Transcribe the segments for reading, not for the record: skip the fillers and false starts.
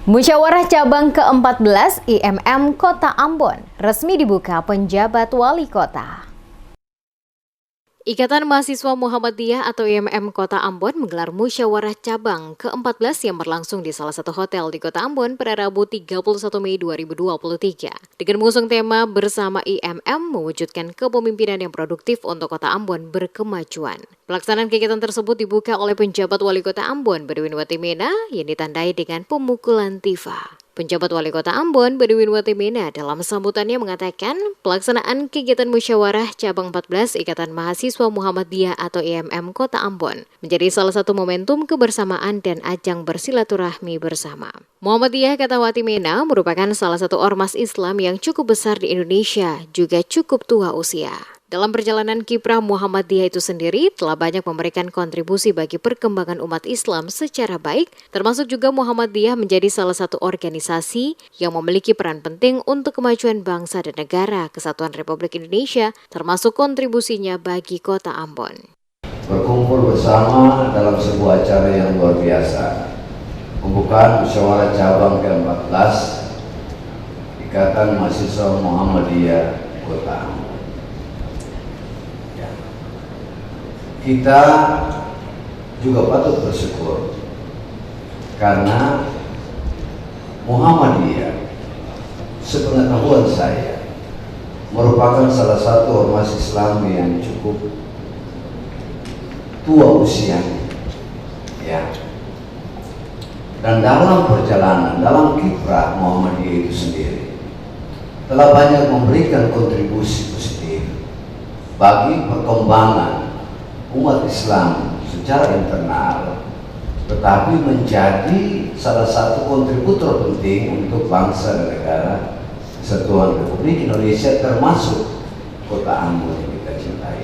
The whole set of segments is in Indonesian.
Musyawarah Cabang ke-14 IMM Kota Ambon resmi dibuka penjabat wali kota. Ikatan Mahasiswa Muhammadiyah atau IMM Kota Ambon menggelar musyawarah cabang ke-14 yang berlangsung di salah satu hotel di Kota Ambon pada Rabu 31 Mei 2023. Dengan mengusung tema bersama IMM mewujudkan kepemimpinan yang produktif untuk Kota Ambon berkemajuan. Pelaksanaan kegiatan tersebut dibuka oleh penjabat wali kota Ambon, Bedwinwati Mena, yang ditandai dengan pemukulan tifa. Penjabat Wali Kota Ambon, Bedwinwati Mena, dalam sambutannya mengatakan pelaksanaan kegiatan musyawarah cabang 14 Ikatan Mahasiswa Muhammadiyah atau IMM Kota Ambon menjadi salah satu momentum kebersamaan dan ajang bersilaturahmi bersama. Muhammadiyah, kata Wati Mena, merupakan salah satu ormas Islam yang cukup besar di Indonesia, juga cukup tua usia. Dalam perjalanan kiprah Muhammadiyah itu sendiri telah banyak memberikan kontribusi bagi perkembangan umat Islam secara baik, termasuk juga Muhammadiyah menjadi salah satu organisasi yang memiliki peran penting untuk kemajuan bangsa dan negara Kesatuan Republik Indonesia, termasuk kontribusinya bagi Kota Ambon. Berkumpul bersama dalam sebuah acara yang luar biasa, pembukaan musyawarah cabang ke-14 Ikatan Mahasiswa Muhammadiyah Kota Ambon. Kita juga patut bersyukur karena Muhammadiyah, sepengetahuan saya, merupakan salah satu ormas Islam yang cukup tua usianya, ya. Dan dalam perjalanan, dalam kiprah Muhammadiyah itu sendiri telah banyak memberikan kontribusi positif bagi perkembangan umat Islam secara internal, tetapi menjadi salah satu kontributor penting untuk bangsa dan negara Kesatuan Republik Indonesia, termasuk Kota Ambon yang kita cintai.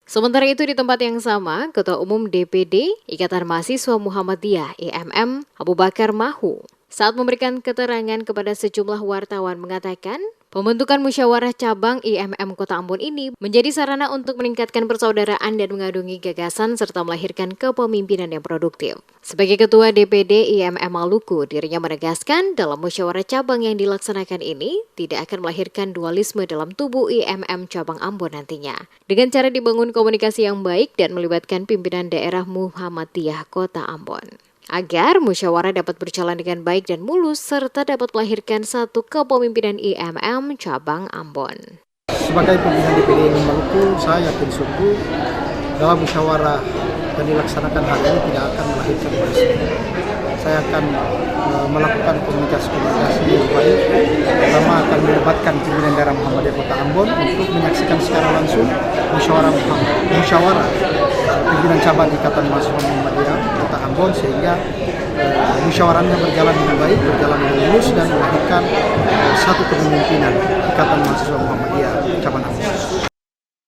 Sementara itu di tempat yang sama, Ketua Umum DPD Ikatan Mahasiswa Muhammadiyah IMM Abu Bakar Mahu saat memberikan keterangan kepada sejumlah wartawan mengatakan pembentukan musyawarah cabang IMM Kota Ambon ini menjadi sarana untuk meningkatkan persaudaraan dan mengadungi gagasan serta melahirkan kepemimpinan yang produktif. Sebagai Ketua DPD IMM Maluku, dirinya menegaskan dalam musyawarah cabang yang dilaksanakan ini tidak akan melahirkan dualisme dalam tubuh IMM cabang Ambon nantinya. Dengan cara dibangun komunikasi yang baik dan melibatkan pimpinan daerah Muhammadiyah Kota Ambon, agar musyawarah dapat berjalan dengan baik dan mulus serta dapat melahirkan satu kepemimpinan IMM cabang Ambon. Sebagai pimpinan DPD IMM Maluku, saya yakin sungguh dalam musyawarah yang dilaksanakan hari ini tidak akan melahirkan dualisme. Saya akan melakukan komunikasi yang baik. Pertama akan melibatkan pimpinan daerah Muhammadiyah Kota Ambon untuk menyaksikan secara langsung musyawarah pimpinan cabang Ikatan Mahasiswa Muhammadiyah Kota Ambon, sehingga musyawarahnya berjalan dengan baik, berjalan dengan mulus dan melahirkan satu kepemimpinan Ikatan Mahasiswa Muhammadiyah cabang Ambon.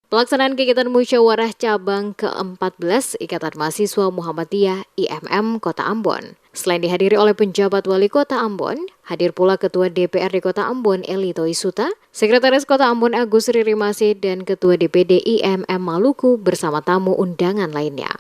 Pelaksanaan kegiatan musyawarah cabang ke-14 Ikatan Mahasiswa Muhammadiyah IMM Kota Ambon selain dihadiri oleh penjabat wali kota Ambon, hadir pula Ketua DPRD Kota Ambon Eli Toisuta, Sekretaris Kota Ambon Agus Ririmase, dan Ketua DPD IMM Maluku bersama tamu undangan lainnya.